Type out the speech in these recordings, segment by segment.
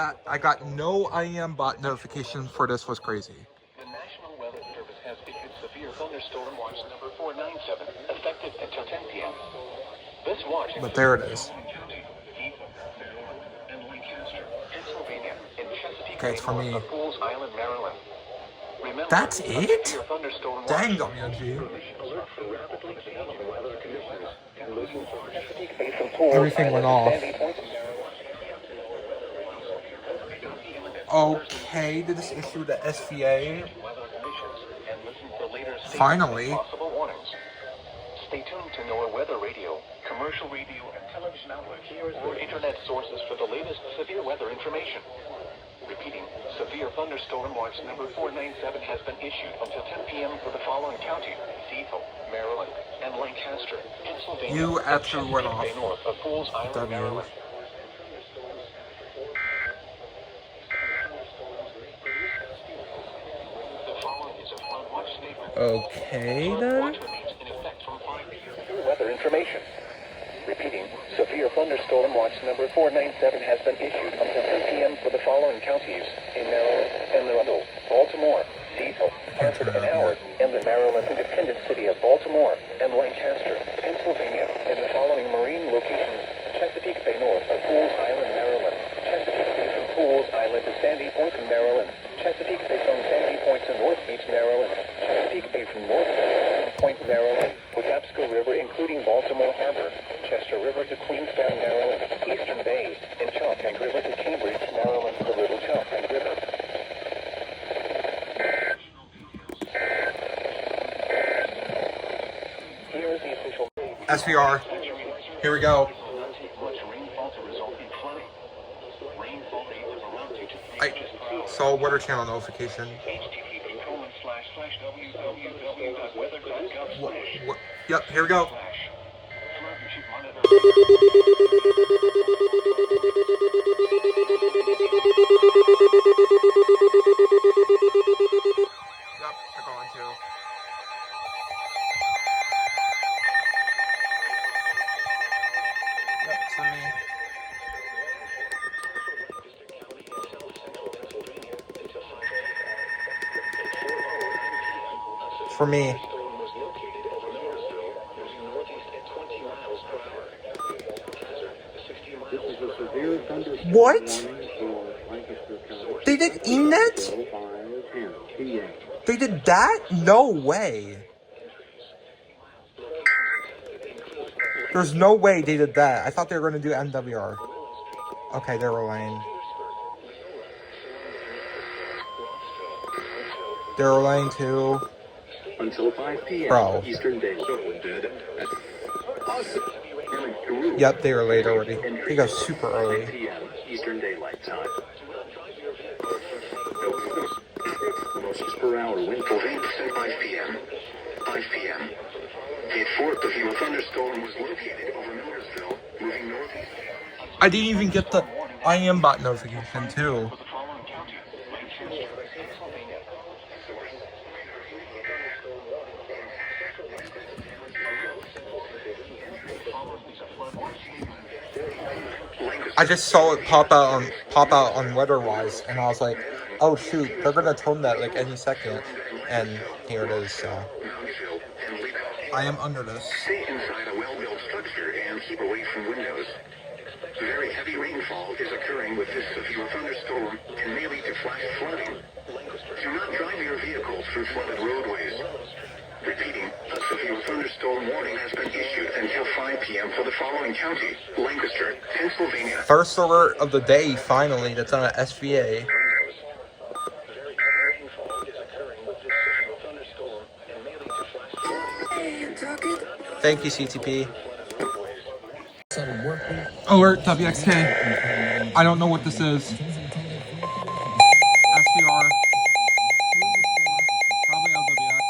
that I got no IM bot notification for this was crazy. The National Weather Service has issued severe thunderstorm watch number 497, effective until 10 p.m. This watch But there it is. Okay, it's for me. That's it? Dang, WG. Everything went off. Okay, did this issue the SVA? Finally. Stay tuned to NOAA Weather Radio, commercial radio and television outlets, or internet sources for the latest severe weather information. Repeating, severe thunderstorm watch number 497 has been issued until 10 p.m. for the following counties: Cecil, Maryland, and Lancaster, Pennsylvania. You actually went off. North of Fools Island, Maryland. Okay, then. Weather information. Repeating, severe thunderstorm watch number 497 has been issued until 10 p.m. for the following counties: in Maryland and Arundel, Baltimore, Cecil, Hartford and Howard, and the Maryland independent city of Baltimore, and Lancaster, Pennsylvania, and the following marine locations: Chesapeake Bay north of Fools Island, Maryland, Chesapeake Bay from Fools Island to Sandy Point in Maryland, Chesapeake Bay from Sandy Point to North Beach, Maryland, Chesapeake Bay from North Point, Maryland, Patapsco River including Baltimore Harbor, Chester River to Queenstown, Maryland, Eastern Bay, and Chalkend River to Cambridge, Maryland, the Little Chalkend River. Here is the official SVR. Here we go. I saw Weather Channel notification. What? Yep, here we go. Yep, they're going to. Yep, it's for me. For me. What? They did ENET? They did that? No way. There's no way they did that. I thought they were going to do MWR. Okay, they were lying. They were lying too. Until 5 p.m. Bro. Eastern Daylight. Yep, they were late already. They go super early. 5 p.m. Eastern Daylight Time. Miles per hour wind for 8% 5 p.m. 5 p.m. A fourth of your thunderstorm was located over Millersville, moving northeast. I didn't even get the IM bot notification too. I just saw it pop out on WeatherWise, and I was like, "Oh shoot, they're gonna tone that like any second." And here it is. So I am under this. Stay inside a well-built structure and keep away from windows. Very heavy rainfall is occurring with this severe thunderstorm and may lead to flash flooding. Do not drive your vehicles through flooded roadways. Repeating, a severe thunderstorm warning has been issued until 5 p.m. for the following county: Lancaster, Pennsylvania. First alert of the day, finally, that's on an SVA. Thank you, CTP. Alert, WXK. I don't know what this is. SVR. Probably LWX.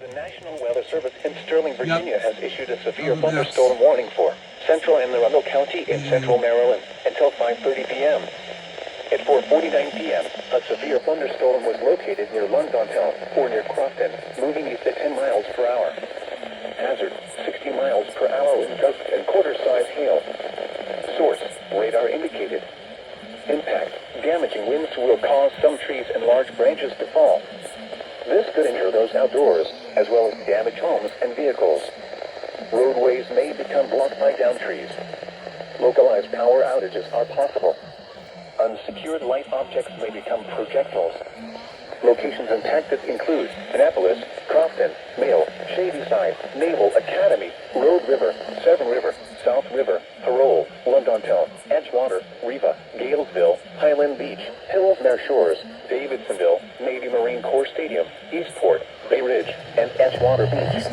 The National Weather Service in Sterling, Virginia has issued a severe thunderstorm warning for Central and Arundel County in Central Maryland until 5:30 p.m. At 4:49 p.m., a severe thunderstorm was located near Londontown or near Crofton, moving east at 10 miles per hour. Hazard, 60 miles per hour with gust and quarter-size hail. Source, radar indicated. Impact, damaging winds will cause some trees and large branches to fall. This could injure those outdoors, as well as damage homes and vehicles. Roadways may become blocked by downed trees. Localized power outages are possible. Unsecured light objects may become projectiles. Locations and tactics include Annapolis, Crofton, Mail, Shadyside, Naval Academy, Road River, Severn River, South River, Parole, Londontown, Edgewater, Riva, Galesville, Highland Beach, Hills Near Shores, Davidsonville, Navy Marine Corps Stadium, Eastport, Bay Ridge, and Edgewater Beach.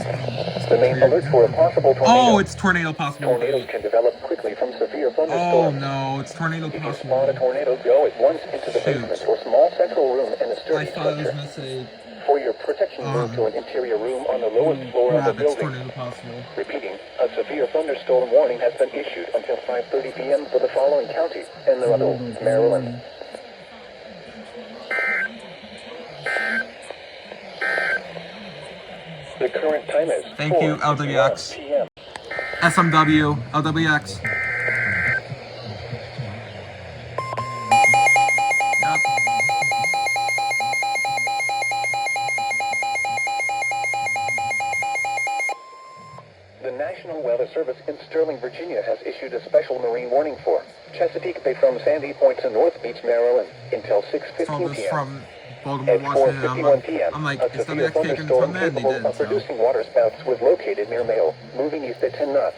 The main alert for a possible tornado. Oh, it's tornado possible. Tornadoes can develop quickly from severe Oh thunderstorms. no, it's tornado If you spot possible. a tornado, go at once into the Shoot. basement or small central room in a I sturdy thought it was structure. gonna say, For your protection, move to an interior room on the lowest floor of the crap, it's building. tornado possible. Repeating, a severe thunderstorm warning has been issued until 5:30 p.m. for the following counties: El Dorado, Maryland. The current time is Thank you, 4:51 LWX. p.m. SMW, LWX. Yep. The National Weather Service in Sterling, Virginia has issued a special marine warning for Chesapeake Bay from Sandy Point to North Beach, Maryland until Saw 6:15 this p.m. from Baltimore, At Washington. 4:51 p.m., I'm like, a is severe WX taken thunderstorm from that? And they capable did, of so. producing waterspouts was located near Mayo, moving east at 10 knots.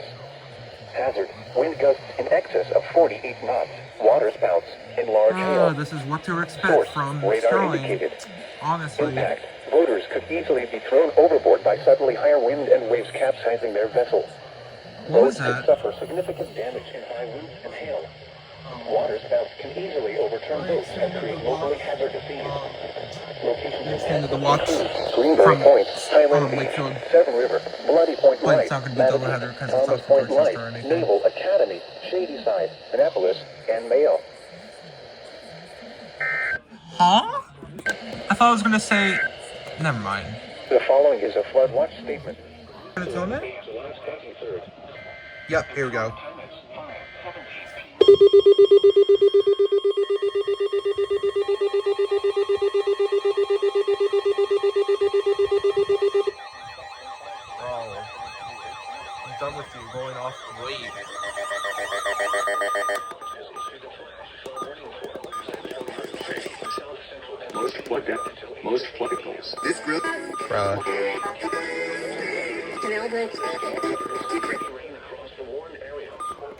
Hazard, wind gusts in excess of 48 knots. Waterspouts in large hail. This is what to expect Source, from radar Sterling. indicated. Honestly. Impact, boaters could easily be thrown overboard by suddenly higher wind and waves capsizing their vessel. What was Boats could that? suffer significant damage in high winds and hail. Waterspouts can easily overturn boats and create locally hazardous seas. Locations in Extended the watch Greenberry from Point, Highland Beach, Wakefield. Severn River, Bloody Point But Light, it's not gonna be double Madison, header 'cause it's Thomas not for Point Dorchester Light, or anything. Naval Academy, Shadyside, Annapolis, and Mayo. Huh? I thought I was gonna say. Never mind. The following is a flood watch statement. Gonna tell me? July 23rd. Yep, here we go. Time is 5:17 Bro, I'm done with you going off late. Most flood goals. This group. Bruh.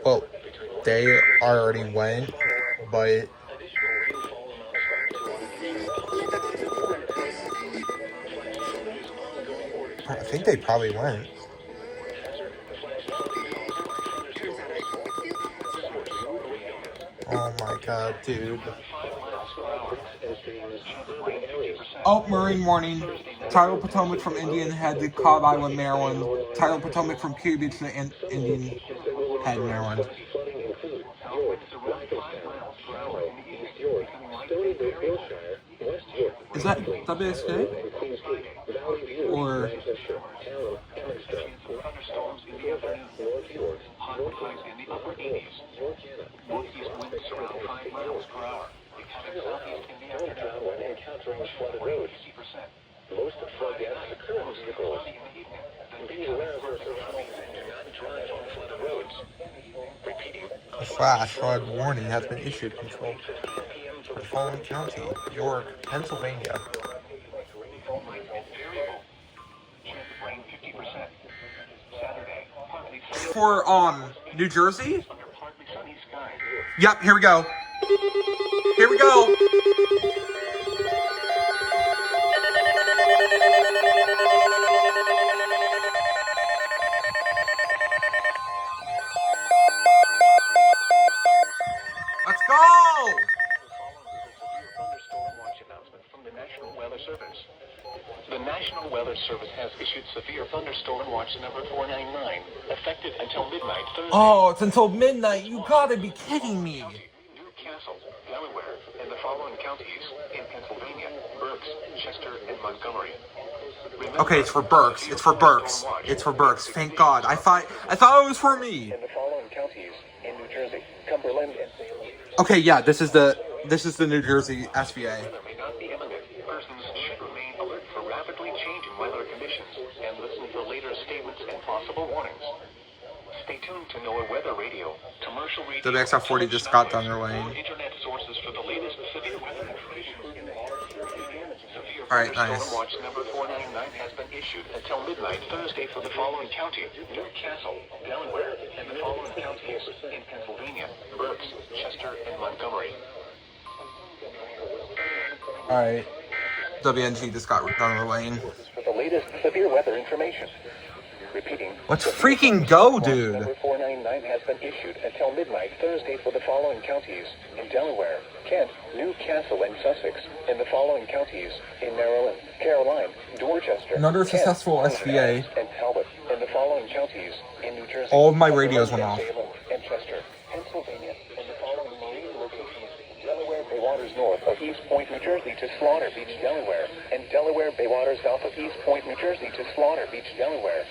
Well, they already went, but I think they probably went. Oh my god, dude. Oh, Marine warning. Tidal Potomac from Indian Head to Cobb Island, Maryland. Tidal Potomac from Key Beach to Indian Head, Maryland. Is that WSK? Or Thunderstorms in the afternoon. Hot highs in the upper 80s. Northeast winds around 5 miles per hour. Becoming southeast in the afternoon. When encountering flooded roads. 60%. Most flood deaths occur in vehicles. Be aware of your surroundings and do not drive on flooded roads. Repeating. a flash flood warning has been issued control for the following county: York, Pennsylvania. Rainfall might be variable. Chance of rain 50%. Saturday, partly sunny. For New Jersey? Under partly sunny skies. Yep, here we go. Here we go. Let's go. Thunderstorm watch announcement from the National Weather Service. The National Weather Service has issued severe thunderstorm watch number 499, effective until midnight Thursday. Oh, it's until midnight. You gotta be kidding me. Newcastle, Delaware, and the following counties in Pennsylvania: Berks, Chester, and Montgomery. Okay, it's for Berks. It's for Berks. It's for Berks. Thank God. I thought it was for me. In the following counties in New Jersey, Cumberland and Salem. Okay, yeah, this is the New Jersey SVA. Weather may not be imminent. Persons should remain alert for rapidly changing weather conditions and listen for later statements and possible warnings. Stay tuned to NOAA Weather Radio, commercial radio, WXL40 just got down their lane. internet sources for the latest severe weather information. All right, nice. Storm watch number 499 has been issued until midnight Thursday for the following county: Newcastle, Delaware, and the following counties in Pennsylvania: Berks, Chester, and Montgomery. All right, WNG just got down their lane. This is for the latest severe weather information. Repeating. Let's freaking go, dude. Number 499 has been issued until midnight Thursday for the following counties: in Delaware, Kent, Newcastle, and Sussex. In the following counties: in Maryland, Caroline, Dorchester, Another Kent, successful SVA. and Talbot. In the following counties: in New Jersey, All of my radios went off. Salem, and Chester, Pennsylvania. In the following marine locations: Delaware Bay Waters north of East Point, New Jersey to Slaughter Beach, Delaware, and Delaware Bay Waters south of East Point, New Jersey to Slaughter Beach, Delaware.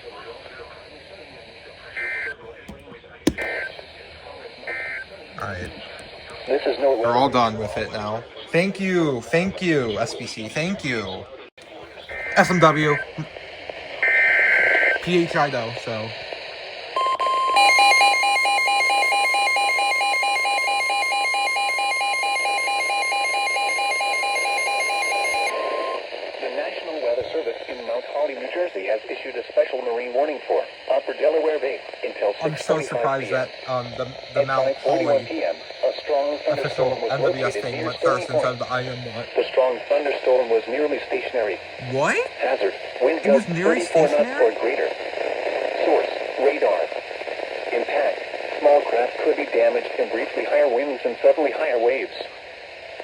Alright, This is no we're all done with it now. Thank you, SBC, thank you. SMW. PHI though, so. The National Weather Service in Mount Holly, New Jersey has issued a special marine warning for Upper Delaware Bay until 6:45 I'm so surprised p.m. that the Mount At 5:41 Holly p.m., a strong official thunderstorm was MWS located thing near went Stony first instead of Point. the IM1. The strong thunderstorm was nearly stationary. What? Hazard: wind It was gusts nearly 34 knots stationary? or greater. Source: radar. Impact: small craft could be damaged in briefly higher winds and suddenly higher waves.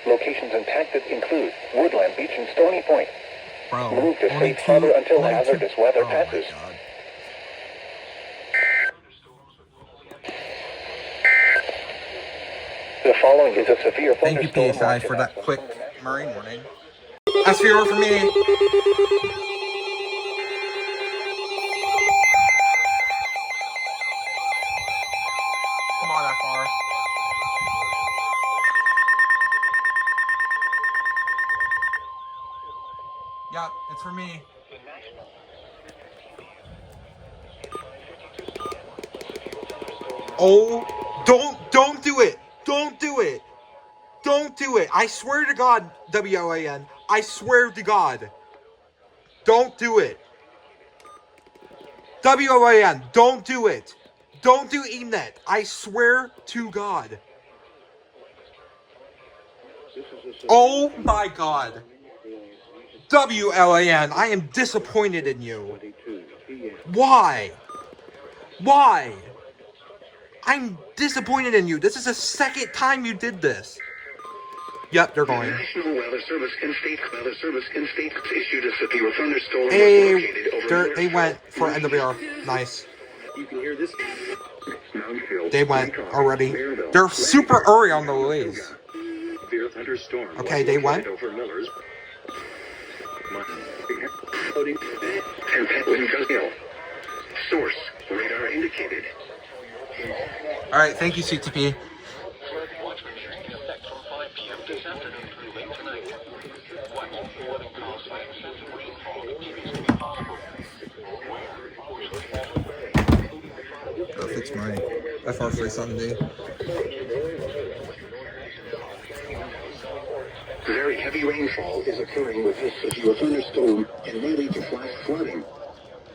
Locations impacted include Woodland Beach and Stony Point. Bro, Move to only safe harbor until only hazardous weather oh passes. My God. The following is a severe Thank you, thunderstorm PSI, watch for that announcement quick from the National marine warning. SVR for me. Come on, FR. Yeah, it's for me. Oh, don't do it. Don't do it. Don't do it. I swear to God, WLAN. I swear to God. Don't do it. WLAN, don't do it. Don't do ENET. I swear to God. Oh my God. WLAN, I am disappointed in you. Why? Why? I'm disappointed in you. This is the second time you did this. Yep, they're The going. National Weather Service and State Weather Service and State issued a severe thunderstorm Hey, located over they went for NWR. Nice. You can hear this. Moundsville, They went Lincoln, already. Maryville, They're super early on the waves. Severe thunderstorm. Okay, was they located went. over Miller's. And Petland Hill. Source: radar indicated. All right, thank you, CTP. Watch in effect from 5 p.m. this afternoon through late tonight. Watch flooding caused by excessive rainfall continues to be possible. Go fix my FR370. Very heavy rainfall is occurring with this severe thunderstorm and may lead to flash flooding.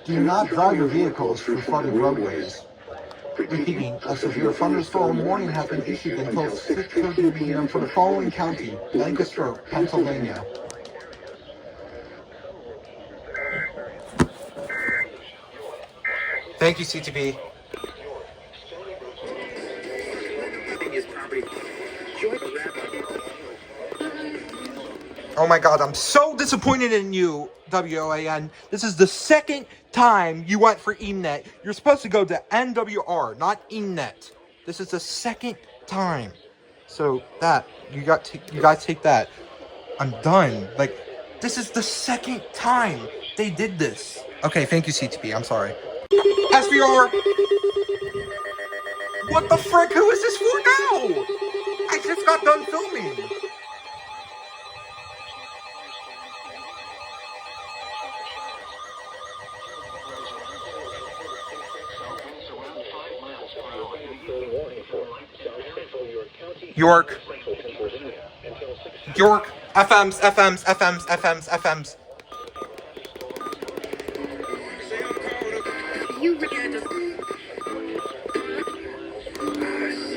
Do not drive your vehicles through flooded roadways. Repeating, a severe thunderstorm warning has been issued until 6:30 p.m. for the following county: Lancaster, Pennsylvania. Thank you, CTP. Oh my God, I'm so disappointed in you, WOAN. This is the second time you went for ENET. You're supposed to go to NWR, not ENET. This is the second time. So that, you guys take that. I'm done. Like, this is the second time They did this. Okay, thank you, CTP. I'm sorry. SVR! What the frick? Who is this for now? I just got done filming. York. York. FMs, FMs, FMs, FMs, FMs.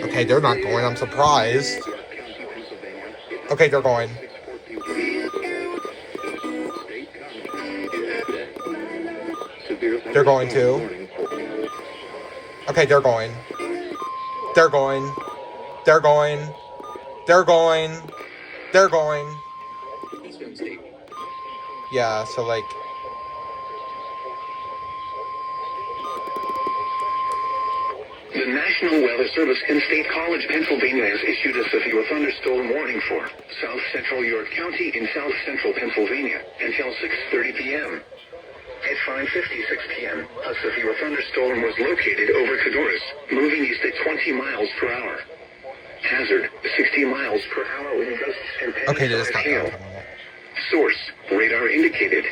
Okay, they're not going. I'm surprised. Okay, they're going. They're going too. Okay, they're going. They're going. They're going. They're going. They're going. Yeah, so like... The National Weather Service in State College, Pennsylvania has issued a severe thunderstorm warning for South Central York County in South Central Pennsylvania until 6:30 p.m. At 5:56 p.m., a severe thunderstorm was located over Cadorus, moving east at 20 miles per hour. Hazard, 60 miles per hour wind gusts and Okay, they just got hail. done. Source, radar indicated.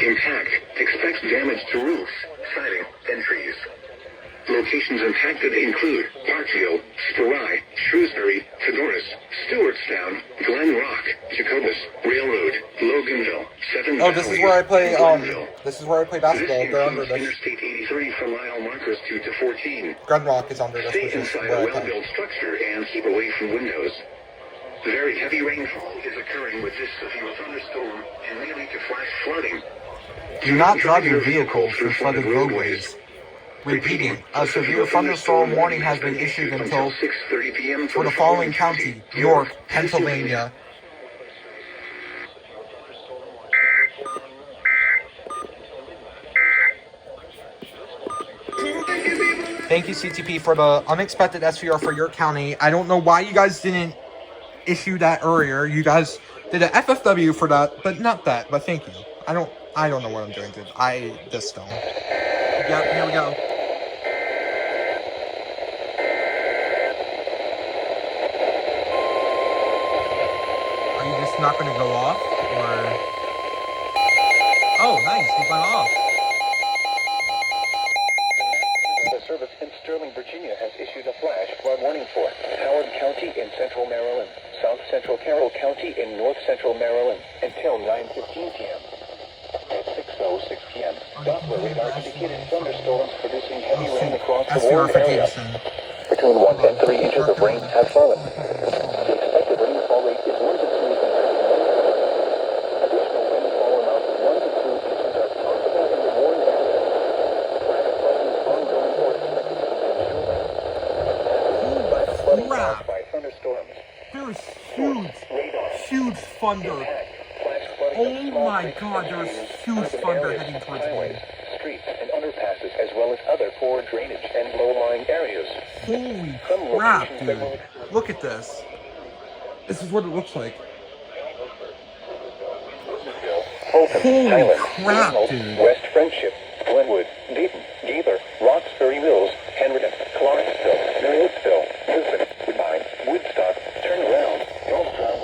Impact, expects damage to roofs, siding, and trees. Locations impacted include Parkville, Spirai, Shrewsbury, Cadorus, Stewartstown, Glen Rock, Jacobus, Railroad, Loganville, Seven Oh, this is where I play, this is where I play basketball. This They're under includes this. Interstate 83 for mile markers 2 to 14. Glen Rock is under this, Stay which is inside where a I play. well-built structure and keep away from windows. Very heavy rainfall is occurring with this severe thunderstorm and may lead to flash flooding. Do not drive your vehicle through flooded roadways. Repeating, a severe thunderstorm warning has been issued until 6:30 p.m. for the following county: York, Pennsylvania. Thank you, CTP, for the unexpected SVR for your county. I don't know why you guys didn't issue that earlier. You guys did an FFW for that, but not that. But thank you. I don't know what I'm doing, dude. This film. Yep, here we go. Are you just not going to go off, or? Oh, nice, he went off. The service in Sterling, Virginia has issued a flash flood warning for Howard County in central Maryland, South Central Carroll County in north central Maryland until 9:15 p.m. At 6:06 p.m., Doppler radar indicated thunderstorms producing heavy rain across the warm area. Between 1 and 3 inches of rain have fallen. The expected rainfall rate is 1 to 2 inches. Additional rainfall amounts of 1 to 2 inches are possible in the warm area. Rapid flooding is ongoing or expected to begin shortly. Rapid flooding caused by thunderstorms. There's huge thunder. Oh my god, there's huge thunder heading towards me. Streets and underpasses, as well as other poor drainage and low-lying areas. Holy crap, dude. Look at this. This is what it looks like. Fulton, Holy Highland, crap, Reynolds, dude. West Friendship, Glenwood, Dayton, Gaither, Roxbury Mills, Henderson, Clarksville, Marysville, Lisbon, Woodbine, Woodstock, Turnaround, Gulfstone,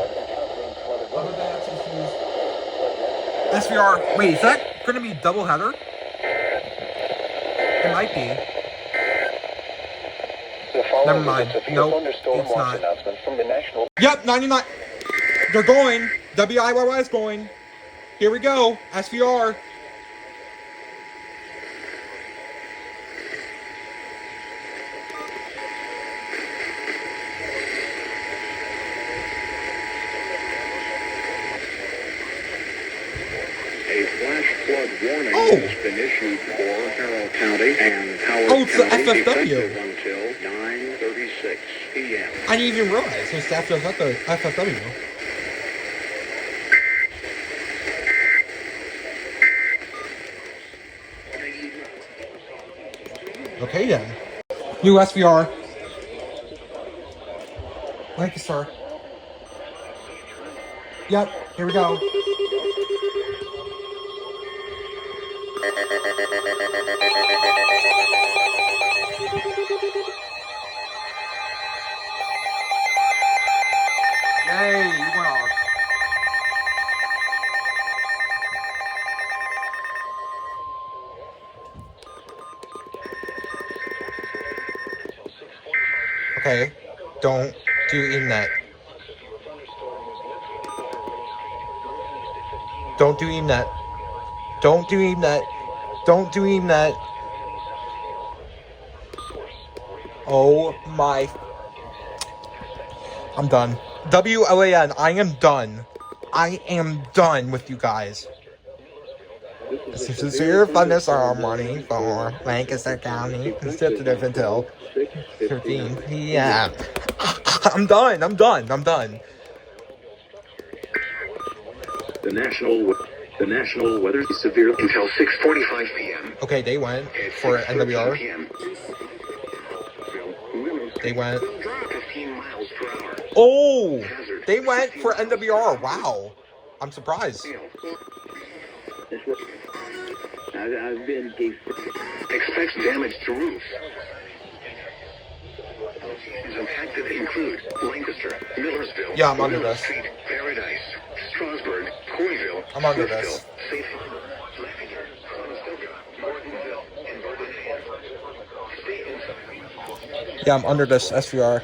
SVR. Wait, is that going to be double header? It might be. Never mind. Nope, it's not. Announcement from the National. Yep, 99. They're going. WIYY is going. Here we go. SVR. A flash flood warning Oh. has been issued for Carroll County and Howard Oh, it's the County FFW. effective until 9:36 p.m. I didn't even realize it's after FFW. Okay then. New SVR. Thank you, sir. Yep, here we go. Yay, you went off. Okay, don't do ENET. Don't do ENET. Don't do ENET. Don't do ENET. Oh my. I'm done. WLAN, I am done. I am done with you guys. This is a severe thunderstorm warning for Lancaster County. Sensitive until 13 p.m. I'm done. I'm done. I'm done. The national weather is severe until 6:45 p.m. Okay, they went for NWR. They went. 15 miles per hour. Oh, they went for NWR. Wow, I'm surprised. I've been expects damage to roofs. Impacted include Lancaster, Millersville, Yeah, I'm under this. Street, Paradise, Strasburg, Coryville, I'm under this. Safe Harbor, Lavender, Conestoga, Morganville, and Bourbonnais. Stay inside. Yeah, I'm under this SVR.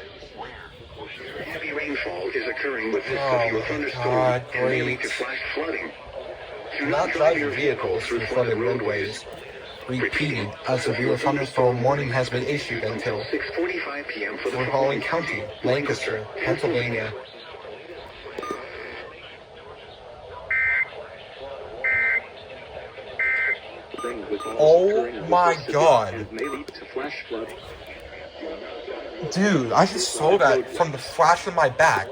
Heavy rainfall is occurring with this Oh severe my thunderstorm God, and may lead great. to flash flooding. Do Not drive your vehicles through flooded roadways. Repeated, a severe thunderstorm warning has been issued until 6:45 p.m. for the Following County, Lancaster, Pennsylvania. Oh my God. Dude, I just saw that from the flash of my back.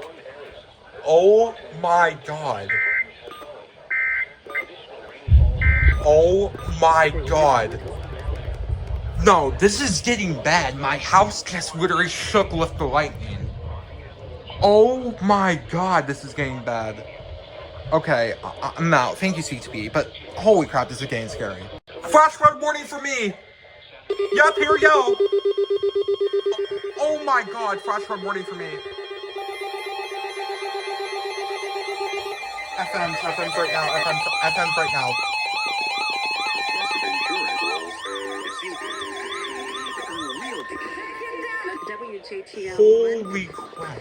Oh my God. Oh my God. No, this is getting bad. My house just literally shook with the lightning. Oh my God, this is getting bad. Okay, I'm out. Thank you, CTP, but holy crap, this is getting scary. Flash flood warning for me! Yep, here we go! Oh my God, flash flood warning for me. FM's right now, FM's right now. Holy crap.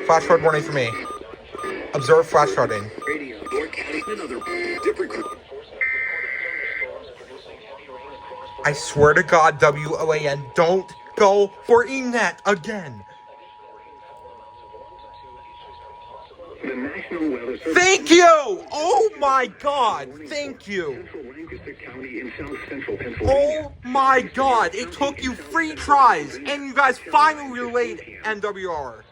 Flash flood warning for me. Observe flash flooding. I swear to God, WOAN, don't go for ENET again. The National Weather Service. Thank you! Oh my God, thank you. Central Lancaster County in south central Pennsylvania. Oh my God, it took you 3 tries, and you guys finally relayed NWR.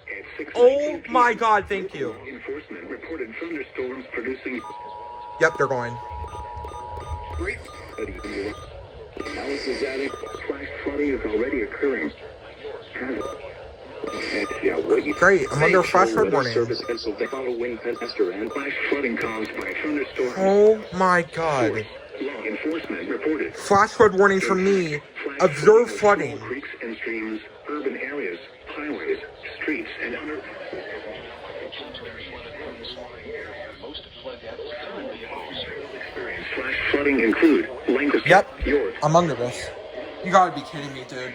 Oh my God, thank you. Enforcement reported thunderstorms producing. Yep, they're going. Analysis adding flash flooding is already occurring. Great, I'm under a flash flood warning. Following Pennsylvania and flash flooding caused by thunderstorms. Oh my God. Law enforcement reported. Flash flood warning for me. Observe flooding. Creeks and streams, urban areas, highways, streets, and under. Flash flooding include Lancaster, Yep, York. I'm under this. You gotta be kidding me, dude.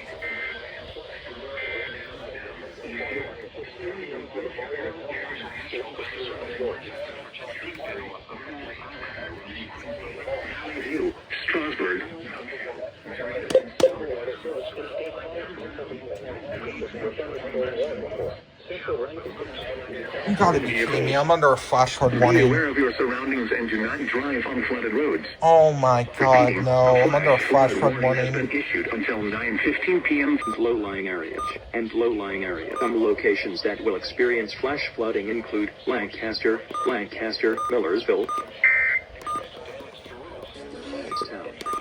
Strasburg. You gotta be kidding me. I'm under a flash flood Be warning. aware of your surroundings and do not drive on flooded roads. Oh my God, Repeating, no. I'm under a flash flood has warning. been issued until 9:15 p.m. Low-lying areas. Some locations that will experience flash flooding include Lancaster, Millersville,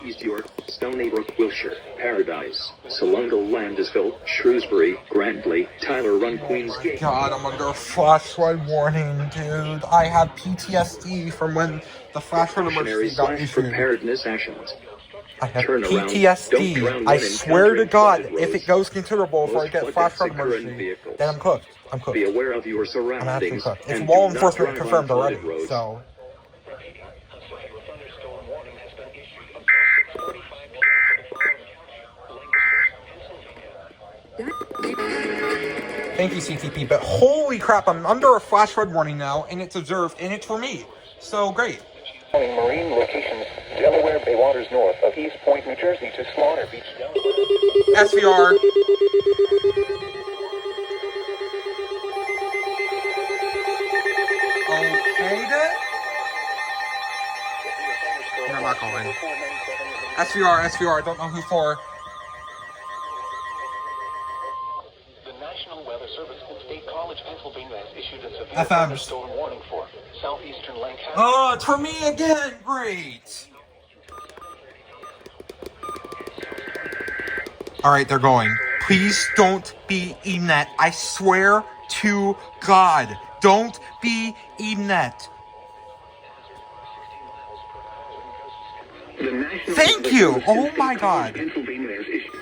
East York, Stony Brook, Wilshire, Paradise, Salungo, Landisville, Shrewsbury, Grantley, Tyler Run, Queensgate. God, I'm under a flash flood warning, dude. I have PTSD from when the flash flood emergency got issued. Preparedness actions. I have Turn around. Don't PTSD. drown I when swear to encountering God, flooded if roads. it goes considerable before I Most get flood flash decks flood occur in emergency, vehicles. then I'm cooked. I'm cooked. Be aware of your I'm actually surroundings cooked. It's and law do not enforcement drive on confirmed already, flooded roads. so... Severe thunderstorm warning has been issued until 6:45 p.m. Thank you, CTP, but holy crap, I'm under a flash flood warning now, and it's observed, and it's for me. So, great. Marine locations, Delaware Bay waters north of East Point, New Jersey to Slaughter Beach, Delaware. SVR. Okay, then. No, I'm not going. SVR, don't know who for. The National Weather Service in State College, Pennsylvania has issued a severe FMs. thunderstorm warning for southeastern Lancaster. Oh, it's for me again. Great. All right, they're going. Please don't be eating that. I swear to God, don't be eating that. The National Thank Weather you. Service Oh in my State God. College, Pennsylvania has issued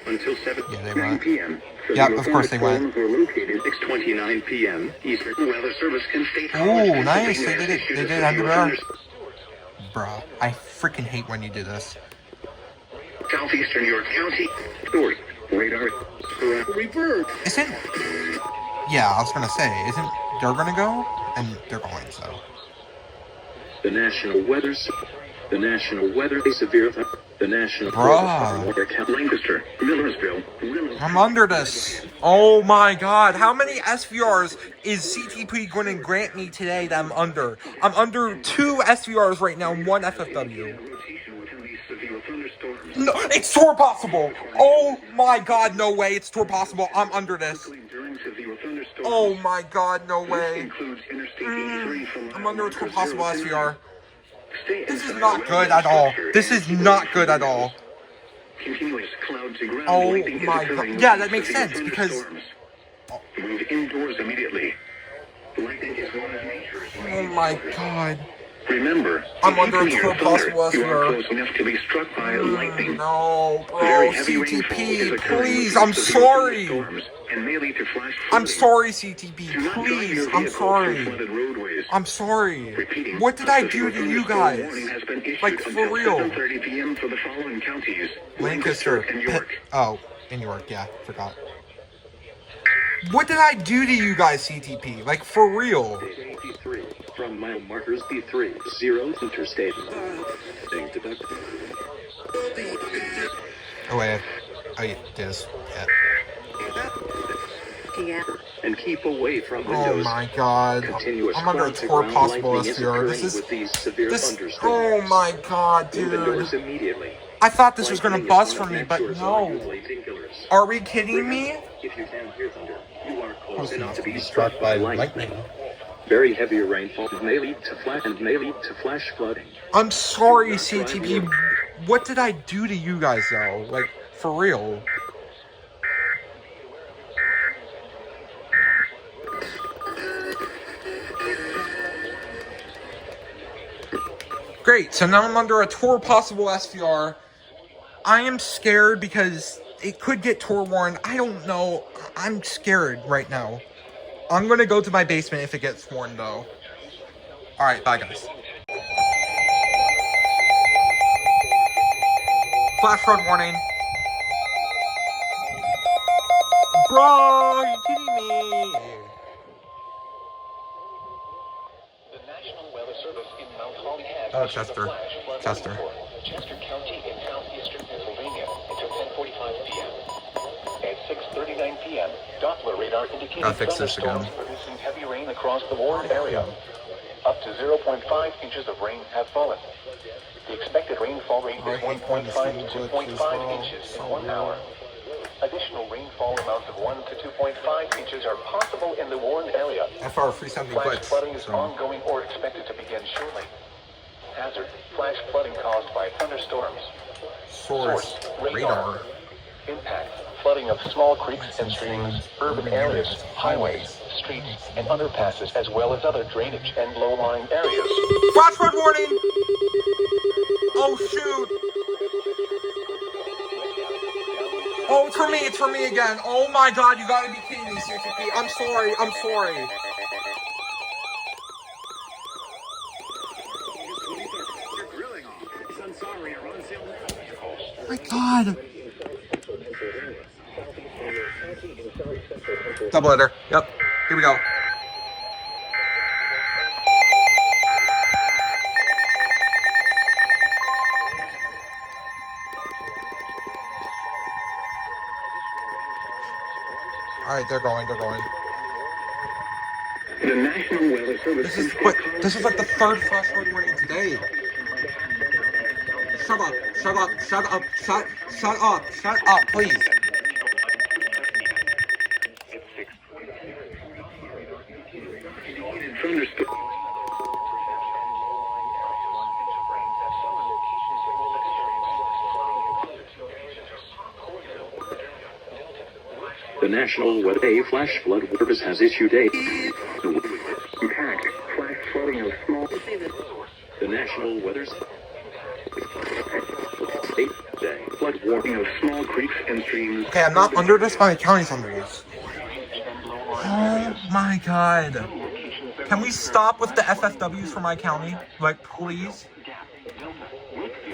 until 7 Yeah, they went. p.m. Yep, of course they went. Were located 6:29 p.m. Eastern Weather Service in State College, Oh, nice. Pennsylvania They did has it. issued They a did severe underwear. thunderstorm. Bruh, I freaking hate when you do this. Southeastern York County. Story. Radar. Reverse. Isn't... Yeah, I was gonna say, isn't... They're gonna go? And they're going, so... The National Weather Severe The National Bruh. Lancaster, Millersville, I'm under this. Oh my God. How many SVRs is CTP going to grant me today that I'm under? I'm under 2 SVRs right now and 1 FFW. No, it's tour possible. Oh my God, no way. It's tour possible. I'm under this. Oh my God, no way. I'm under a tour possible SVR. This is not good at all. This is not good at all. Oh my God. Yeah, that makes sense because... Move indoors immediately. Lightning is one of nature's Oh my God. Remember, I'm under a if you tour hear thunder, possible you are SVR. close enough to be struck by lightning. No, bro, Very heavy rainfall is CTP, occurring please, with I'm severe sorry. thunderstorms and may lead to flash I'm flooding. sorry, CTP, Do not drive please, your I'm vehicle through sorry. flooded roadways. I'm sorry. Repeating, What did a I severe do to you thunderstorm guys? warning has been issued Like, for until real. 7:30 p.m. for the following counties: Lancaster, and York. Oh, in York, yeah, forgot. What did I do to you guys, CTP? Like, for real. 83 from mile markers B3 0 interstate. Oh, wait. Oh, yeah, it is. Yeah. And keep away from Oh windows. my God. Continuous I'm under a tour ground-to-ground possible lightning is SVR. occurring This is... with these severe This... thunderstorms. Oh my God, Open dude. doors immediately. I thought this was gonna Lightning is bust one for of me, but nature's no. unusually killers. Are we kidding me? If you can hear thunder, you are close enough to be struck struck by by lightning. Very heavy rainfall may lead to flash flooding. I'm sorry, CTP. What did I do to you guys, though? Like, for real. Great, so now I'm under a tour possible SVR. I am scared because it could get tour warned. I don't know. I'm scared right now. I'm gonna go to my basement if it gets warned, though. Alright, bye, guys. Flash flood warning. Bro, are you kidding me? The National Weather Service in Mount Holly has Oh, issued a Chester. flash flood Chester. warning for Chester County in southeastern Pennsylvania until 10:45 p.m. At 6:39 p.m., Doppler radar indicated Gotta fix this thunderstorms again. producing heavy rain across the warned area. Up to 0.5 inches of rain have fallen. The expected rainfall rate is 1.5 to 2.5 inches in 1 hour. Additional rainfall amounts of 1 to 2.5 inches are possible in the warned area. FR 370 Flash clicks. flooding is So. ongoing or expected to begin shortly. Hazard, flash flooding caused by thunderstorms. Source, radar. Impact, flooding of small creeks and streams, urban areas, highways, streets, and underpasses, as well as other drainage and low-lying areas. Flash flood warning! Oh shoot! Oh, it's for me again. Oh my god, you gotta be kidding me, CCP. I'm sorry. Oh my god. Double header. Yep. Here we go. Alright, they're going. The National Weather Service. This is like the third flash flood warning today. Shut up, please. Thunderstorm. The National Weather Flash Flood Service has issued a Impact, flash flooding of small. the National Weather's day flood warning Of small creeks and streams. Okay, I'm not under this, my county's under this. Oh my god. Can we stop with the FFWs for my county? Like, please?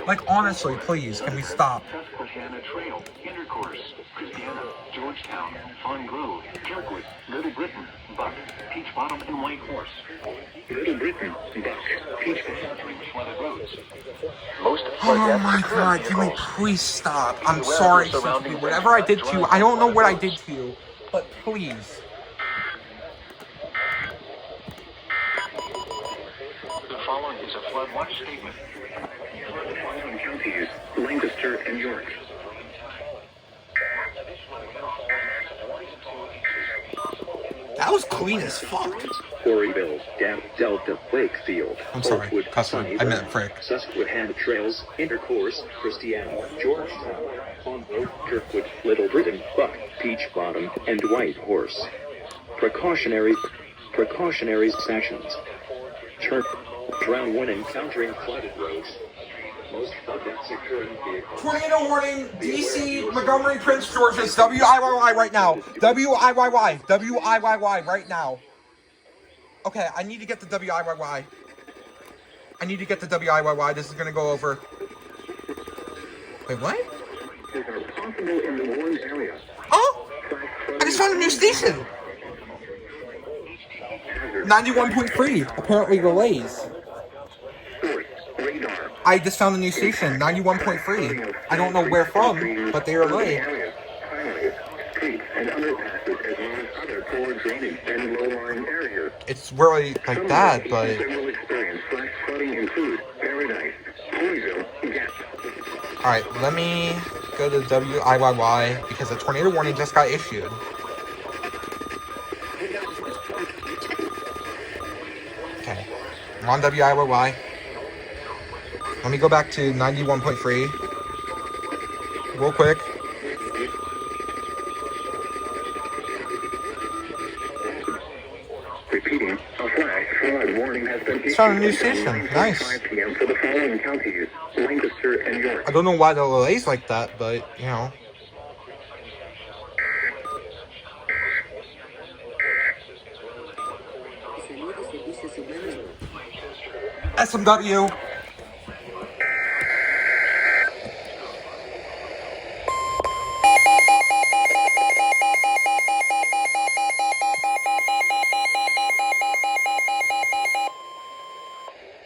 Like, honestly, please, can we stop? Susquehanna Trail, Intercourse, Christiana, Georgetown, Fawn Grove, Kirkwood, Little Britain, Buck, Peach Bottom, and White Horse. Little Britain, Buck, Peach Bottom. Flooded roads. Most Oh my god, can we please stop? I'm sorry, CCP. Whatever I did to you, I don't know what I did to you, but please. The following is a flood watch statement. The following counties, Lancaster and York. That was clean as fuck. Quarryville, Delta, Wakefield, I'm sorry, Oakwood, cuss word. I meant frick. Susquehanna Trails, Intercourse, Christiana, Georgetown, Fawn Grove, Kirkwood, Little Britain, Buck, Peach Bottom, and White Horse. Precautionary sections. Turn around when encountering flooded roads. Most flood deaths occur in vehicles. Tornado warning, DC, Montgomery, Prince George's, WIYY right now. WIYY right now. Okay, I need to get the WIYY. This is gonna go over. Wait, what? These are possible in the warned area. Oh! I just found a new station! 91.3, apparently relays. Source, radar. I just found a new station, 91.3. I don't know where from, but they relay. Highways, streets, and underpasses, as well as other poor drainage and low-lying areas. It's really like that, but... That will experience flash flooding include Paradise, Louisville, Gap. Alright, let me go to WIYY, because a tornado warning just got issued. Okay, I'm on WIYY. Let me go back to 91.3. Real quick. Repeating, a flash flood warning has been issued. Found a new station. Nice. 5 p.m. for the following counties, Lancaster and York. I don't know why the relay's like that, but, you know. SMW.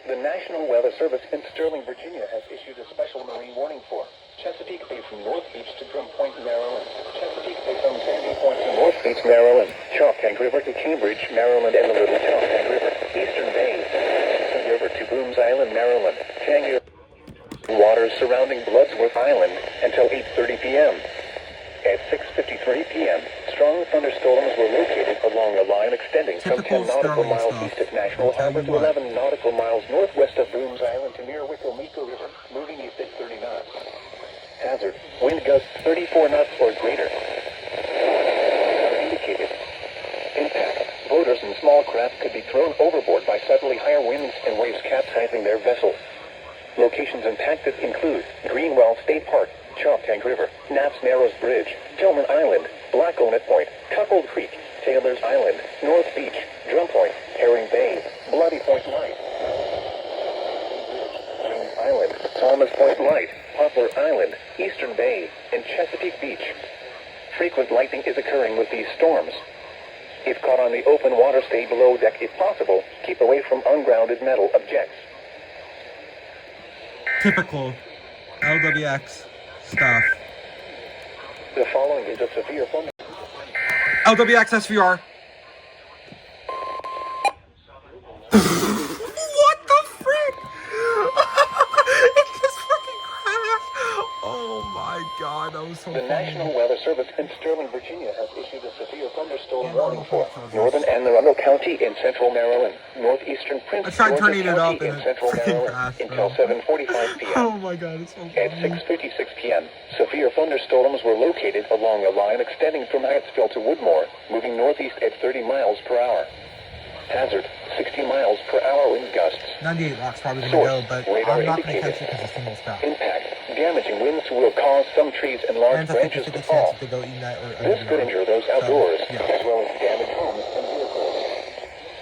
The National Weather Service in Sterling, Virginia has issued a special marine warning for Chesapeake Bay from North Beach to Drum Point, Maryland. Chesapeake Bay from Sandy Point to North Beach, Maryland. Chalk-Tank River to Cambridge, Maryland, and the Little Chalk-Tank River. Eastern Bay, Hudson River to Boones Island, Maryland. Tangier waters surrounding Bloodsworth Island until 8:30 p.m. At 6:53 p.m., strong thunderstorms were located along a line extending from Typical 10 nautical Sterling miles stuff. east of National I'll tell Harbor you to what. 11 nautical miles northwest of Boones Island to near Wicomeko River, moving east at 30 knots. Hazard, wind gusts 34 knots or greater. Are indicated. Impact, boaters and small craft could be thrown overboard by suddenly higher winds and waves capsizing their vessel. Locations impacted include Greenwell State Park, Choptank River, Knapp's Narrows Bridge, Tillman Island, Black Onet Point, Cuckold Creek, Taylor's Island, North Beach, Drum Point, Herring Bay, Bloody Point Light, Green Island, Thomas Point Light, Poplar Island, Eastern Bay, and Chesapeake Beach. Frequent lightning is occurring with these storms. If caught on the open water, stay below deck if possible. Keep away from ungrounded metal objects. Typical LWX stuff. The following is a severe thunder. LWX SVR. What the frick? It just fucking crashed. Oh my god, that was so The funny. National Weather Service in Sterling, Virginia has issued a severe thunderstorm warning for northern Anne Arundel County in central Maryland, northeastern Prince I tried George's turning it up County in and it central freaking Maryland crashed, until bro. 7:45 p.m. Oh my god, it's so At funny. 6:56 p.m., severe thunderstorms were located along a line extending from Hyattsville to Woodmore, moving northeast at 30 miles per hour. Hazard, 60 miles per hour wind gusts. 98 Rock's probably gonna Source, go, but radar I'm not gonna indicated. catch it because it's single stop. Impact, damaging winds will cause some trees and large And it's a branches 50-50 to fall. chance to go eat that or This could injure those outdoors, yeah. as well as damage homes and vehicles.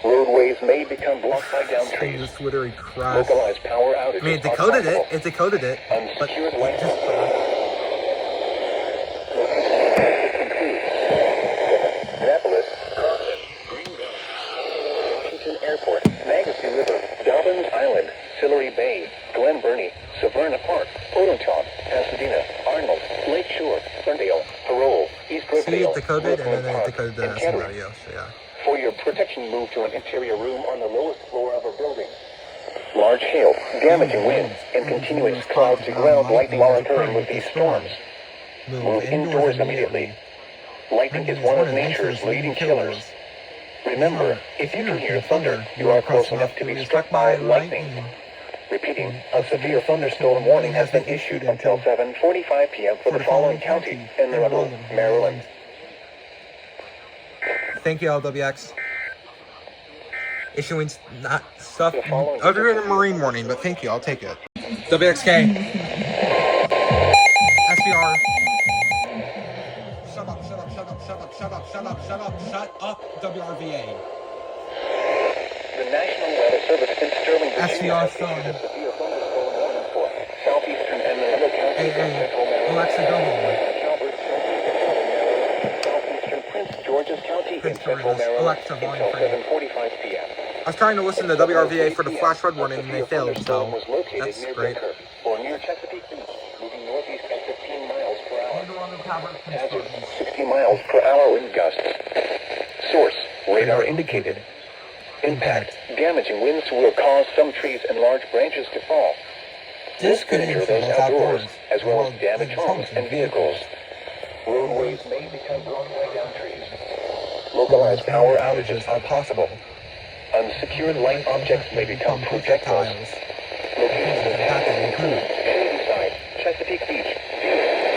Roadways may become blocked by downed trees. This literally crashed. Localized power outages I mean, it are decoded possible. it. It decoded it. But Unsecured it light just include Annapolis, Greenville, Washington Airport, Magasin River, Dobbins Island, Sillery Bay, Glen Burnie, Severna Park, Odenton, Pasadena, Arnold, Lake Shore, Ferndale, Parole, East see Brookdale, it decoded, and Brooklyn then it Park, decoded the and Kettering. scenario. So yeah. For your protection, move to an interior room on the lowest floor of a building. Large hail, damaging winds, and continuous cloud-to-ground lightning are occurring with these storms. Move indoors immediately. Lightning is one of nature's leading killers. Remember, if you can hear thunder, you are close enough to be struck by lightning. Repeating, a severe thunderstorm warning has been issued until 7:45 p.m. for the following county: Anne Arundel, Maryland. Thank you, LWX. Issuing not stuff The following- other than a marine warning, but thank you, I'll take it. WXK. SVR. Shut up, shut up, shut up, shut up, shut up, shut up, shut up, shut up, WRVA. The National Weather Service in Sterling, Virginia SVR has issued a severe thunderstorm warning for southeastern Anne Arundel County Hey, in hey, central Maryland. Alexa, go home. Calvert County in southern Maryland. Southeastern Prince George's County Prince in central George's. Maryland Alexa, volume until frame. 7:45 p.m. I was trying to listen to WRVA for the flash flood warning and they failed, so was located that's near great. Dunkirk or near Chesapeake Beach, moving northeast at 15 miles per hour. Hazard, 60 miles per hour wind gusts. Source, radar indicated. Impact, damaging winds will cause some trees and large branches to fall. This could injure those outdoors, as well as damage homes and vehicles. Roadways may become blocked by downed trees. Localized power outages are possible. Unsecured light objects may become projectiles. Locations impacted include Shadyside, Chesapeake Beach,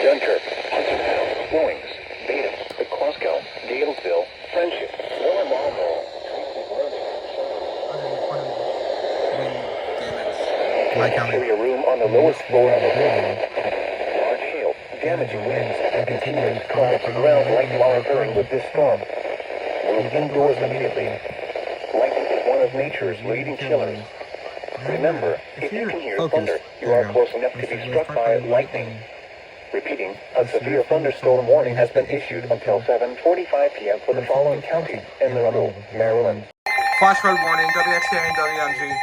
Dunkirk, Huntingtown, Owings, Beta, Quosco, Galesville, Friendship, Lower Marlboro, interior room on the lowest floor of a building. Large hail, damaging winds, and continuing cloud-to-ground lightning are occurring with this storm. Move indoors immediately. Lightning is one of nature's leading killers. Remember, if you can hear thunder, you are close enough to be struck by lightning. Repeating, a severe thunderstorm warning has been issued until 7:45 p.m. for the following county: Anne Arundel, Maryland. Flash flood warning, WXK and WMG.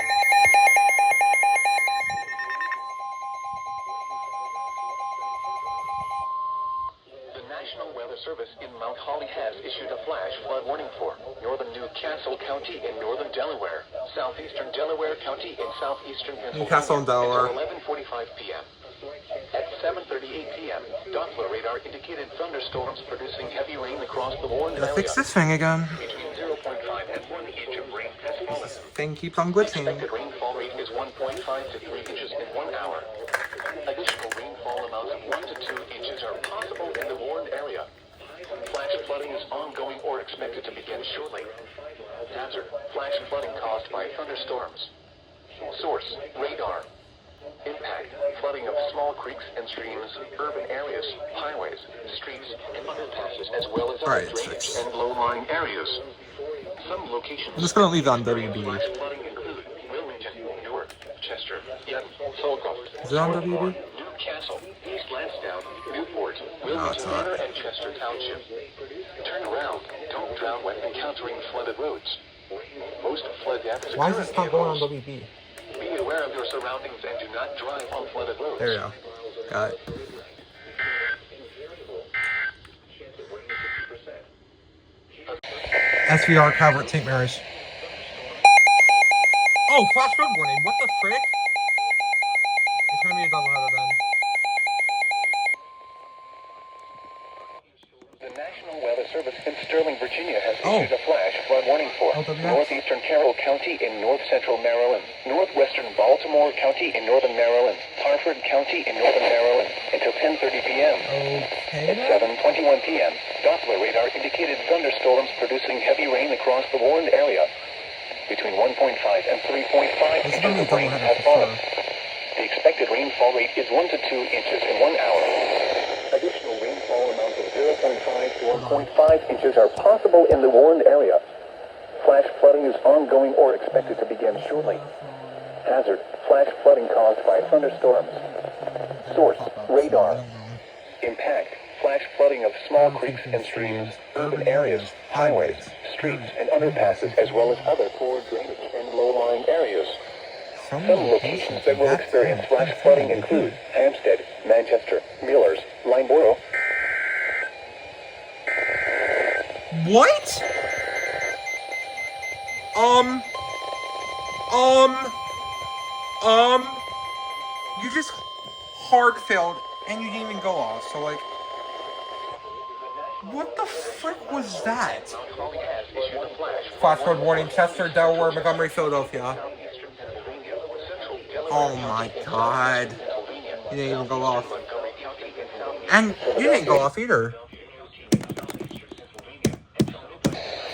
The National Weather Service in Mount Holly has issued a flash flood warning for northern Newcastle County in northern Delaware, southeastern Delaware County in southeastern Pennsylvania Newcastle and Delaware. until 11:45 p.m. At 7:38 p.m., Doppler radar indicated thunderstorms producing heavy rain across the warned Gotta area. fix this thing again. Between 0.5 and 1 inch of rain has fallen. This thing keeps on glitching. Expected rainfall rate is 1.5 to 3 inches in 1 hour. Additional rainfall amounts of 1 to 2 inches are possible in the warned area. Flash flooding is ongoing or expected to begin shortly. Hazard: flash flooding caused by thunderstorms. Source: radar. Impact: flooding of small creeks and streams, urban areas, highways, streets, and underpasses, as well as other Alright, drainage 6. and low-lying areas. Some locations. I'm just gonna leave it on WB. Flash flooding include Wilmington, Newark, Chester, Yetton, Solcott, Is it on WB? Newcastle, East Lansdowne, Newport, it's Wilmington not. Manor, and Chester Township. Turn around. Don't drown when encountering flooded roads. Most flood deaths Why is occur this in not going on vehicles. WB? Be aware of your surroundings and do not drive on flooded roads. There you go. Got it. SVR Calvert St. Mary's. Oh, flash flood warning. What the frick? It's gonna be a doubleheader then. The National Weather Service in Sterling, Virginia has Oh. issued a flash flood warning for LWX? northeastern Carroll County in north-central Maryland, northwestern Baltimore County in northern Maryland, Harford County in northern Maryland until 10:30 p.m. Okay. At 7:21 p.m., Doppler radar indicated thunderstorms producing heavy rain across the warned area. Between 1.5 and 3.5 This is gonna be a inches of rain doubleheader has for fallen. sure. The expected rainfall rate is 1 to 2 inches in 1 hour. Additional rainfall amounts of 0.5 to 1.5 inches are possible in the warned area. Flash flooding is ongoing or expected to begin shortly. Hazard: flash flooding caused by thunderstorms. Source: radar. Impact: flash flooding of small creeks and streams, urban areas, highways, streets, and underpasses, as well as other poor drainage and low-lying areas. Some locations that will experience flash flooding include Hampstead, Manchester, Millers, Lineborough. What? You just hard failed and you didn't even go off, so like, what the frick was that? Flash flood warning, Chester, Delaware, Montgomery, Philadelphia. Oh my god. You didn't even go off. And you didn't go off either.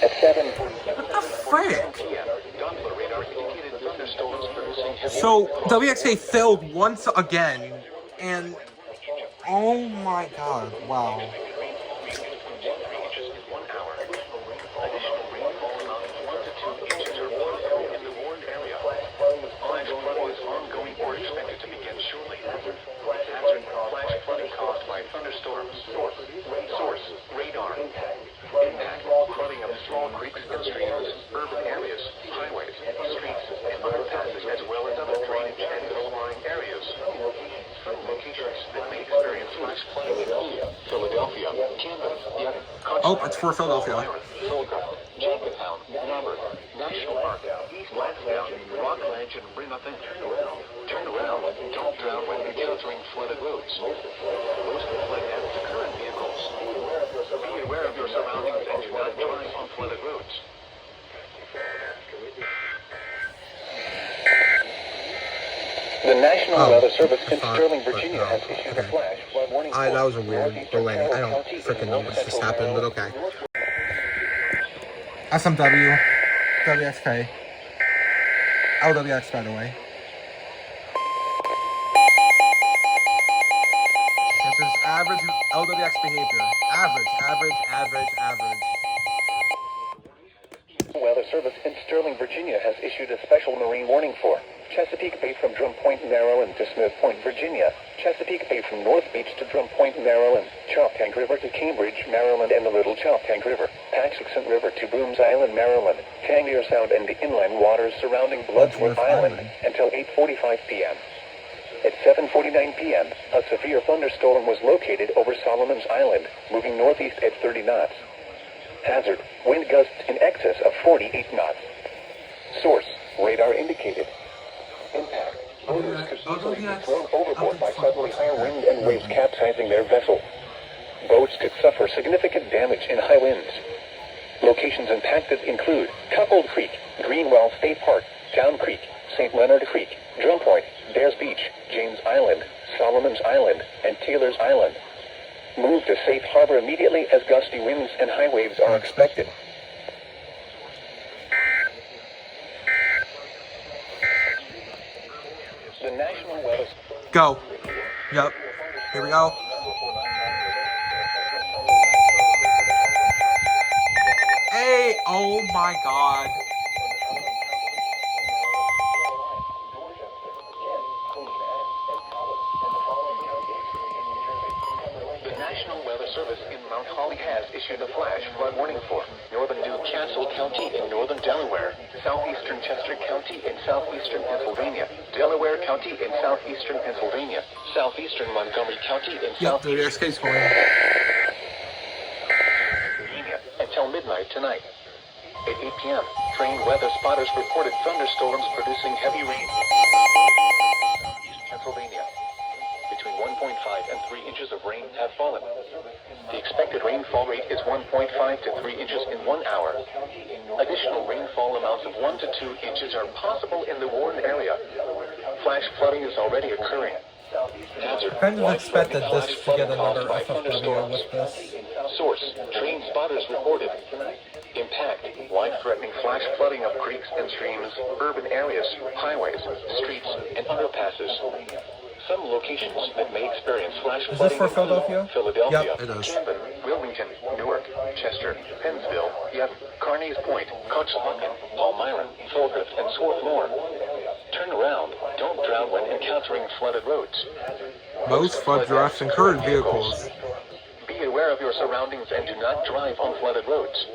At 7 What the frick? So, WXA failed once again, and oh my god, wow. Source: radar. Impact: flooding of small creeks and streams, urban areas, highways, streets, and underpasses, as well as other drainage and low-lying areas. Some locations that may experience flash flooding include Philadelphia, Camden, Yetton, Oh, it's for Philadelphia. Solcott, Jenkintown, Narberth, National Park, East Lansdowne, Rockledge, and Bremerton. Turn around. Don't drown when encountering flooded roads. Most flood deaths occur in vehicles. Be aware of your surroundings and do not drive on flooded roads. The National Weather Service in Sterling, Virginia has issued a flash flood warning. That was a weird delay. I don't freaking know what just happened, but okay. SMW, WXK, LWX, by the way. This is average LWX behavior. Average. Weather Service in Sterling, Virginia has issued a special marine warning for Chesapeake Bay from Drum Point, Maryland to Smith Point, Virginia, Chesapeake Bay from North Beach to Drum Point, Maryland, Choptank River to Cambridge, Maryland, and the Little Choptank River, Patuxent River to Brooms Island, Maryland, Tangier Sound and the inland waters surrounding Bloodsworth Island until 8:45 p.m. At 7:49 p.m., a severe thunderstorm was located over Solomon's Island, moving northeast at 30 knots. Hazard: wind gusts in excess of 48 knots. Source: radar indicated. Impact. Boaters could easily be thrown overboard by suddenly higher wind and waves capsizing their vessel. Boats could suffer significant damage in high winds. Locations impacted include Coupled Creek, Greenwell State Park, Down Creek, St. Leonard Creek, Drum Point, Bears Beach, James Island, Solomon's Island, and Taylor's Island. Move to safe harbor immediately as gusty winds and high waves are expected. The National Weather... Go. Yep. Here we go. Hey, oh my God. The National Weather Service in Mount Holly has issued a flash flood warning for northern Newcastle County in northern Delaware, southeastern Chester County in southeastern Pennsylvania, Delaware County in southeastern Pennsylvania, southeastern Montgomery County in Yep, the southeastern SK's going. Pennsylvania until midnight tonight. At 8 p.m., trained weather spotters reported thunderstorms producing heavy rain. East Pennsylvania. Between 1.5 and 3 inches of rain have fallen. The expected rainfall rate is 1.5 to 3 inches in 1 hour. Additional rainfall amounts of 1 to 2 inches are possible in the warned area. Flash flooding is already occurring. Hazard, Kind of expected widespread this to flash get flooding another caused by FF video thunderstorms. with this. Source, trained spotters reported. Impact, life-threatening flash flooding of creeks and streams, urban areas, highways, streets, and underpasses. Some locations that may experience flash Is this flooding for include Philadelphia? Philadelphia, Yep, it is. Camden, Wilmington, Newark, Chester, Pennsville, Yadkin, Carneys Point, Conshohocken, Palmyra, Falmouth, and Swarthmore. Turn around. Don't drown when encountering flooded roads. Most flood drafts encourage vehicles. Be aware of your surroundings and do not drive on flooded roads.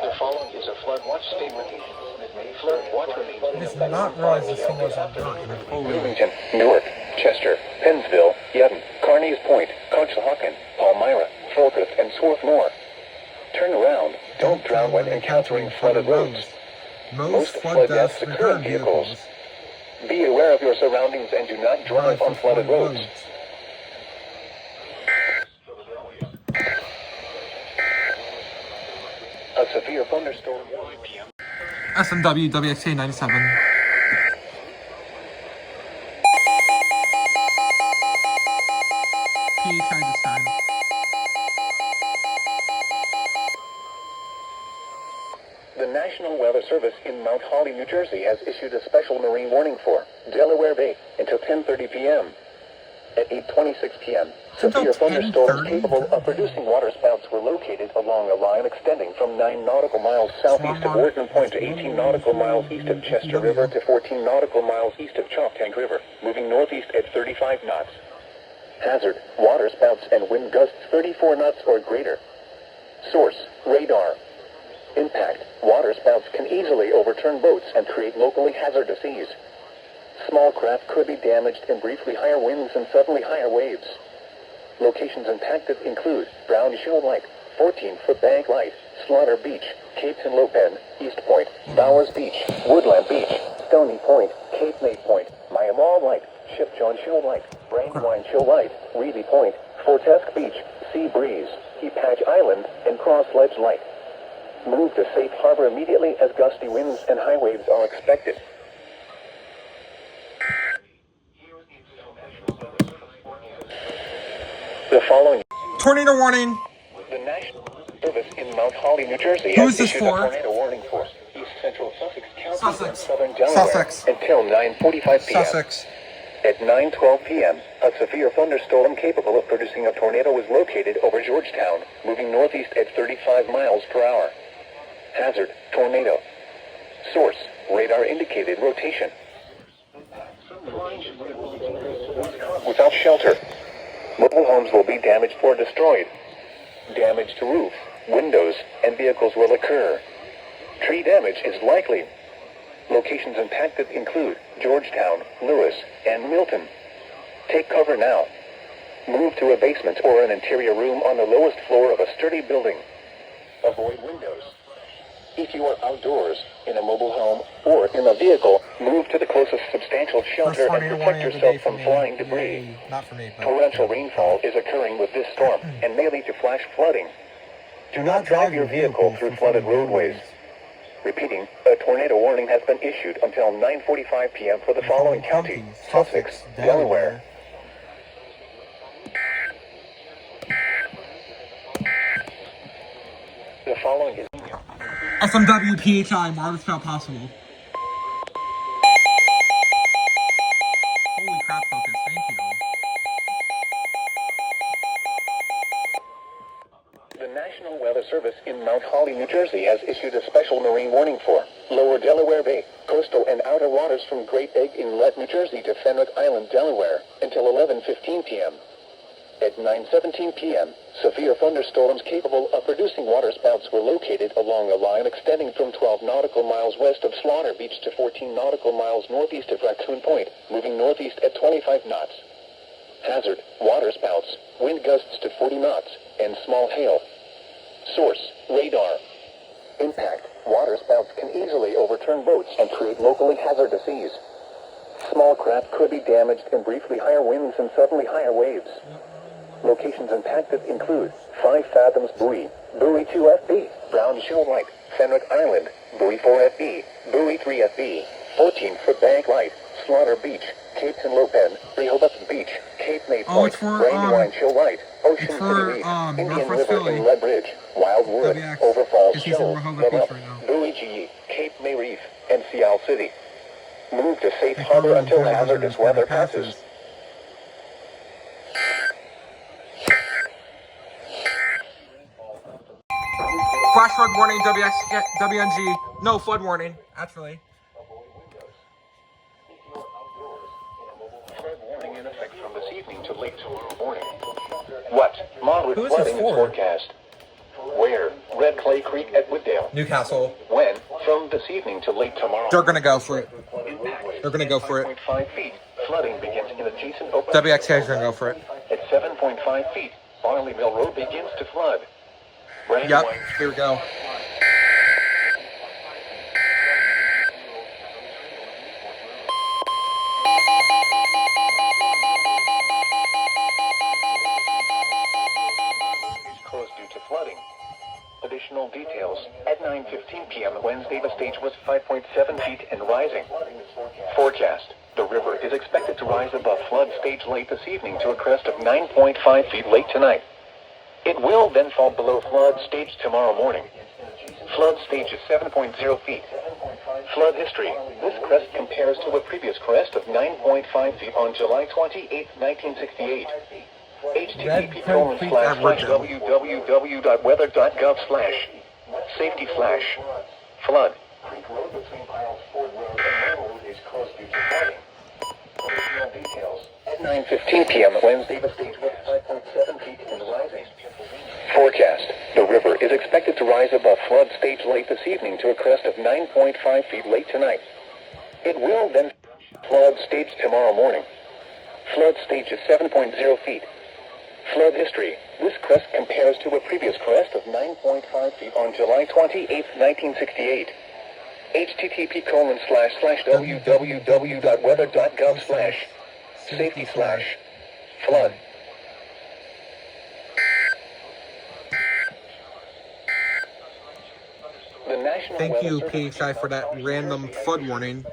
The following is a flood watch statement. Flood watch remains I did not realize this thing was on time. Holy. Wilmington, Newark, Chester, Pennsville, Yadkin, Carneys Point, Conshohocken, Palmyra, Falmouth, and Swarthmore. Turn around. Don't drown when encountering flooded roads. Most flood deaths occur in vehicles. Be aware of your surroundings and do not drive on flooded roads. A severe thunderstorm. 9 p.m. SMW WXA 97. PHI this time. The National Weather Service in Mount Holly, New Jersey has issued a special marine warning for Delaware Bay until 10:30 p.m. At 8:26 p.m., severe thunderstorms capable of producing waterspouts were located along a line extending from 9 nautical miles southeast of Wharton Point to 18 nautical miles east of Chester River to 14 nautical miles east of Choptank River, moving northeast at 35 knots. Hazard, waterspouts and wind gusts 34 knots or greater. Source, radar. Impact, waterspouts can easily overturn boats and create locally hazardous seas. Small craft could be damaged in briefly higher winds and suddenly higher waves. Locations impacted include Brown Shoal Light, 14-foot bank light, Slaughter Beach, Cape Henlopen, East Point, Bowers Beach, Woodland Beach, Stony Point, Cape May Point, Myamal Light, Ship John Shoal Light, Brandywine Shoal Light, Reedy Point, Fortesk Beach, Sea Breeze, Patch Island, and Cross Ledge Light. Move to safe harbor immediately as gusty winds and high waves are expected. The following Tornado warning. The National Service in Mount Holly, New Jersey Who has is this issued for? a tornado warning for East Central Sussex County Sussex. and Southern Delaware Sussex. until 9:45 p.m. Sussex. At 9:12 p.m., a severe thunderstorm capable of producing a tornado was located over Georgetown, moving northeast at 35 miles per hour. Hazard, tornado. Source, radar indicated rotation. Without shelter. Mobile homes will be damaged or destroyed. Damage to roof, windows, and vehicles will occur. Tree damage is likely. Locations impacted include Georgetown, Lewis, and Milton. Take cover now. Move to a basement or an interior room on the lowest floor of a sturdy building. Avoid windows. If you are outdoors, in a mobile home, or in a vehicle, move to the closest substantial shelter and protect yourself from flying debris. Not for me, but Torrential rainfall is occurring with this storm and may lead to flash flooding. Do not drive your vehicle through flooded roadways. Repeating, a tornado warning has been issued until 9:45 p.m. for the following counties: Sussex, Delaware. The following is SMWPHI, Marvis Felt Possible. Holy crap, Focus, thank you. The National Weather Service in Mount Holly, New Jersey has issued a special marine warning for Lower Delaware Bay, coastal and outer waters from Great Egg Inlet, New Jersey to Fenwick Island, Delaware, until 11:15 p.m. At 9:17 p.m., severe thunderstorms capable of producing waterspouts were located along a line extending from 12 nautical miles west of Slaughter Beach to 14 nautical miles northeast of Raccoon Point, moving northeast at 25 knots. Hazard, waterspouts, wind gusts to 40 knots, and small hail. Source, radar. Impact, waterspouts can easily overturn boats and create locally hazardous seas. Small craft could be damaged in briefly higher winds and suddenly higher waves. Locations impacted include 5 Fathoms Buoy, Buoy 2FB, Brown Shoal Light, Fenwick Island, Buoy 4FB, Buoy 3FB, 14-foot bank light, Slaughter Beach, Cape Tinlopen, Rehoboth Beach, Cape May Point, Brandywine Shoal Light, Ocean City Reef, Indian River and Red Bridge, Wildwood, Overfalls Shoal, Buoy GE, Cape May Reef, and Seal City. Move to safe harbor until hazardous weather passes. Flash flood warning, WNG. No flood warning, actually. Flood warning in effect from this evening to late tomorrow morning. What? Moderate Who is this flooding is for? forecast. Where? Red Clay Creek at Wooddale. Newcastle. When? From this evening to late tomorrow. They're gonna go for it. Impact. They're gonna go for it. 5 feet. Flooding begins in adjacent open. WXK is gonna go for it. At 7.5 feet, Barley Mill Road begins to flood. Yep, here we go. Closed due to flooding. Additional details. At 9:15 p.m. Wednesday, the stage was 5.7 feet and rising. Forecast. The river is expected to rise above flood stage late this evening to a crest of 9.5 feet late tonight. It will then fall below flood stage tomorrow morning. Flood stage is 7.0 feet. Flood history. This crest compares to a previous crest of 9.5 feet on July 28, 1968. http://www.weather.gov/safety/flood. Details. At 9:15 p.m. Wednesday, the stage was 5.7 feet and rising. Forecast. The river is expected to rise above flood stage late this evening to a crest of 9.5 feet late tonight. It will then flood stage tomorrow morning. Flood stage is 7.0 feet. Flood history. This crest compares to a previous crest of 9.5 feet on July 28, 1968. http://www.weather.gov/safety/flood. Thank you, PHI, for that random flood warning.